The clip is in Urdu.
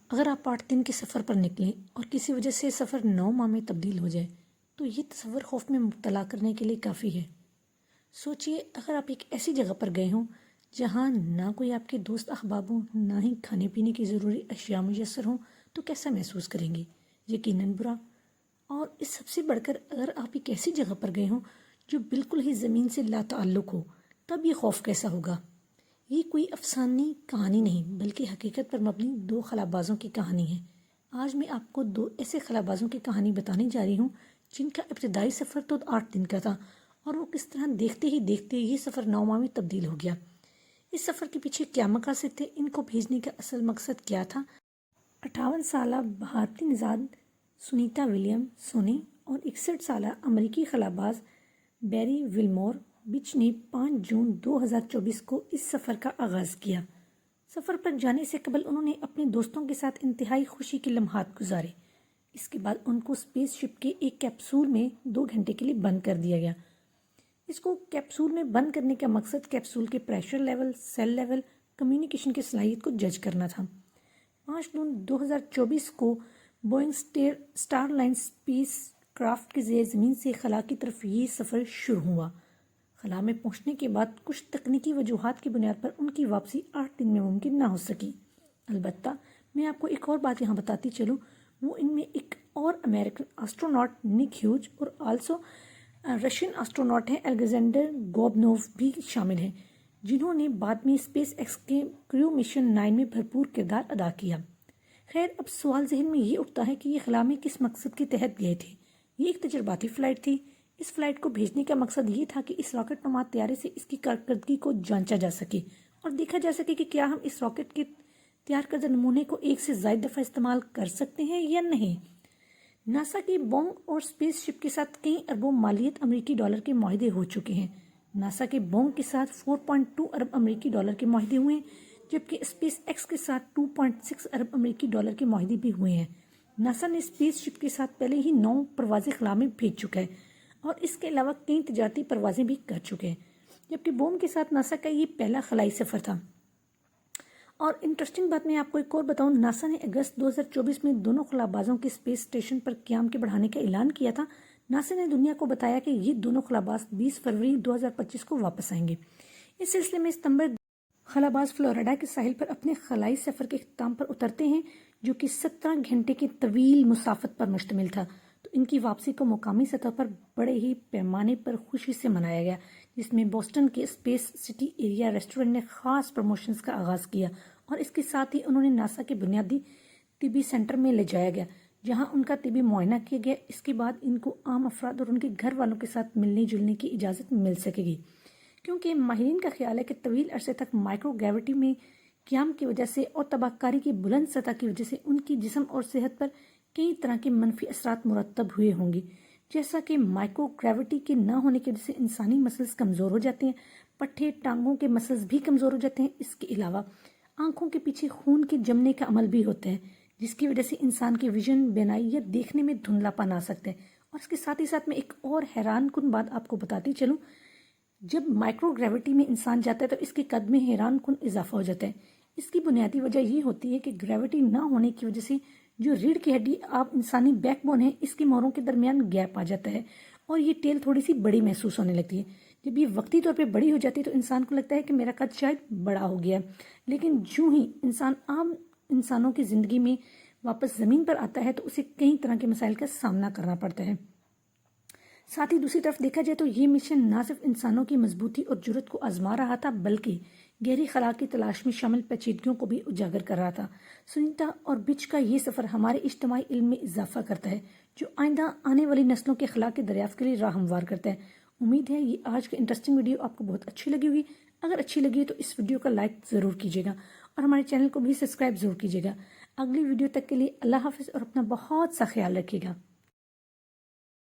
اگر آپ 8 دن کے سفر پر نکلیں اور کسی وجہ سے سفر 9 ماہ میں تبدیل ہو جائے تو یہ تصور خوف میں مبتلا کرنے کے لیے کافی ہے۔ سوچئے اگر آپ ایک ایسی جگہ پر گئے ہوں جہاں نہ کوئی آپ کے دوست احباب ہوں، نہ ہی کھانے پینے کی ضروری اشیاء میسر ہوں، تو کیسا محسوس کریں گے؟ یقیناً برا۔ اور اس سب سے بڑھ کر اگر آپ ایک ایسی جگہ پر گئے ہوں جو بالکل ہی زمین سے لا تعلق ہو، تب یہ خوف کیسا ہوگا؟ یہ کوئی افسانوی کہانی نہیں بلکہ حقیقت پر مبنی 2 خلابازوں کی کہانی ہے۔ آج میں آپ کو 2 ایسے خلابازوں کی کہانی بتانے جا رہی ہوں جن کا ابتدائی سفر تو 8 دن کا تھا اور وہ کس طرح دیکھتے ہی دیکھتے یہ سفر 9 ماہ میں تبدیل ہو گیا۔ اس سفر کے پیچھے کیا مقاصد تھے، ان کو بھیجنے کا اصل مقصد کیا تھا؟ 58 سالہ بھارتی نژاد سنیتا ولیم سونی اور 61 سالہ امریکی خلاباز بیری ولمور بچ نے 5 جون 2024 کو اس سفر کا آغاز کیا۔ سفر پر جانے سے قبل انہوں نے اپنے دوستوں کے ساتھ انتہائی خوشی کے لمحات گزارے۔ اس کے بعد ان کو اسپیس شپ کے ایک کیپسول میں 2 گھنٹے کے لیے بند کر دیا گیا۔ اس کو کیپسول میں بند کرنے کا مقصد کیپسول کے pressure level, cell level, communication کی صلاحیت کو جج کرنا تھا۔ 5 جون 2024 کو Boeing star line space craft کے زیر زمین سے خلا کی طرف یہ سفر شروع ہوا۔ خلا میں پہنچنے کے بعد کچھ تکنیکی وجوہات کی بنیاد پر ان کی واپسی 8 دن میں ممکن نہ ہو سکی۔ البتہ میں آپ کو ایک اور بات یہاں بتاتی چلوں، وہ ان میں ایک اور امریکن اسٹروناٹ نک ہیوج اور آلسو رشین اسٹروناٹ ہیں الیگزینڈر گوربنوف بھی شامل ہیں، جنہوں نے بعد میں اسپیس ایکس کے کریو مشن 9 میں بھرپور کردار ادا کیا۔ خیر، اب سوال ذہن میں یہ اٹھتا ہے کہ یہ خلا میں کس مقصد کے تحت گئے تھے؟ یہ ایک تجرباتی فلائٹ تھی۔ اس فلائٹ کو بھیجنے کا مقصد یہ تھا کہ اس راکٹ نما طیارے سے اس کی کارکردگی کو جانچا جا سکے اور دیکھا جا سکے کہ کیا ہم اس راکٹ کے تیار کردہ نمونے کو 1 سے زائد دفعہ استعمال کر سکتے ہیں یا نہیں۔ ناسا کی بونگ اور اسپیس شپ کے ساتھ کئی اربوں مالیت امریکی ڈالر کے معاہدے ہو چکے ہیں۔ ناسا کے بونگ کے ساتھ 4.2 ارب امریکی ڈالر کے معاہدے ہوئے ہیں، جبکہ اسپیس ایکس کے ساتھ 2.6 ارب امریکی ڈالر کے معاہدے بھی ہوئے ہیں۔ ناسا نے اسپیس شپ کے ساتھ پہلے ہی 9 پروازیں خلا میں بھیج چکا ہے اور اس کے علاوہ کئی تجارتی پروازیں بھی کر چکے ہیں، جبکہ بوم کے ساتھ ناسا کا یہ پہلا خلائی سفر تھا۔ اور انٹرسٹنگ بات میں آپ کو ایک اور بتاؤں، ناسا نے اگست 2024 میں دونوں خلابازوں کے اسپیس اسٹیشن پر قیام کے بڑھانے کا اعلان کیا تھا۔ ناسا نے دنیا کو بتایا کہ یہ دونوں خلاباز 20 فروری 2025 کو واپس آئیں گے۔ اس سلسلے میں ستمبر خلاباز فلوریڈا کے ساحل پر اپنے خلائی سفر کے اختتام پر اترتے ہیں، جو کہ 17 گھنٹے کی طویل مسافت پر مشتمل تھا۔ تو ان کی واپسی کو مقامی سطح پر بڑے ہی پیمانے پر خوشی سے منایا گیا، جس میں بوسٹن کے اسپیس سٹی ایریا ریسٹورنٹ نے خاص پروموشنز کا آغاز کیا اور اس کے ساتھ ہی انہوں نے ناسا کے بنیادی طبی سینٹر میں لے جایا گیا، جہاں ان کا طبی معائنہ کیا گیا۔ اس کے بعد ان کو عام افراد اور ان کے گھر والوں کے ساتھ ملنے جلنے کی اجازت مل سکے گی، کیونکہ ماہرین کا خیال ہے کہ طویل عرصے تک مائکرو گریوٹی میں قیام کی وجہ سے اور تباہ کاری کی بلند سطح کی وجہ سے ان کی جسم اور صحت پر کئی طرح کے منفی اثرات مرتب ہوئے ہوں گے، جیسا کہ مائکرو گریوٹی کے نہ ہونے کی وجہ سے انسانی مسلز کمزور ہو جاتے ہیں، پٹھے ٹانگوں کے مسلز بھی کمزور ہو جاتے ہیں۔ اس کے علاوہ آنکھوں کے پیچھے خون کے جمنے کا عمل بھی ہوتا ہے، جس کی وجہ سے انسان کے ویژن، بینائی یا دیکھنے میں دھندلاپن آ سکتا ہے۔ اور اس کے ساتھ ہی ساتھ میں ایک اور حیران کن بات آپ کو بتاتی چلوں، جب مائکرو گریوٹی میں انسان جاتا ہے تو اس کے قد میں حیران کن اضافہ ہو جاتا ہے۔ اس کی بنیادی وجہ یہ ہوتی ہے کہ گریوٹی نہ ہونے کی وجہ سے جو ریڑھ کی ہڈی آپ انسانی بیک بون ہے، اس کی موڑوں کے درمیان گیپ آ جاتا ہے اور یہ ٹیل تھوڑی سی بڑی محسوس ہونے لگتی ہے۔ جب یہ وقتی طور پہ بڑی ہو جاتی ہے تو انسان کو لگتا ہے کہ میرا قد شاید بڑا ہو گیا ہے، لیکن جو ہی انسان عام انسانوں کی زندگی میں واپس زمین پر آتا ہے تو اسے کئی طرح کے مسائل کا سامنا کرنا پڑتا ہے۔ ساتھ ہی دوسری طرف دیکھا جائے تو یہ مشن نہ صرف انسانوں کی مضبوطی اور جرات کو آزما رہا تھا بلکہ گہری خلا کی تلاش میں شامل پیچیدگیوں کو بھی اجاگر کر رہا تھا۔ سنیتا اور بچ کا یہ سفر ہمارے اجتماعی علم میں اضافہ کرتا ہے، جو آئندہ آنے والی نسلوں کے خلا کے دریافت کے لیے راہ ہموار کرتا ہے۔ امید ہے یہ آج کا انٹرسٹنگ ویڈیو آپ کو بہت اچھی لگی ہوگی۔ اگر اچھی لگی تو اس ویڈیو کا لائک ضرور کیجیے گا اور ہمارے چینل کو بھی سبسکرائب ضرور کیجیے گا۔ اگلی ویڈیو تک کے لیے اللہ حافظ اور اپنا بہت سا خیال رکھیے گا۔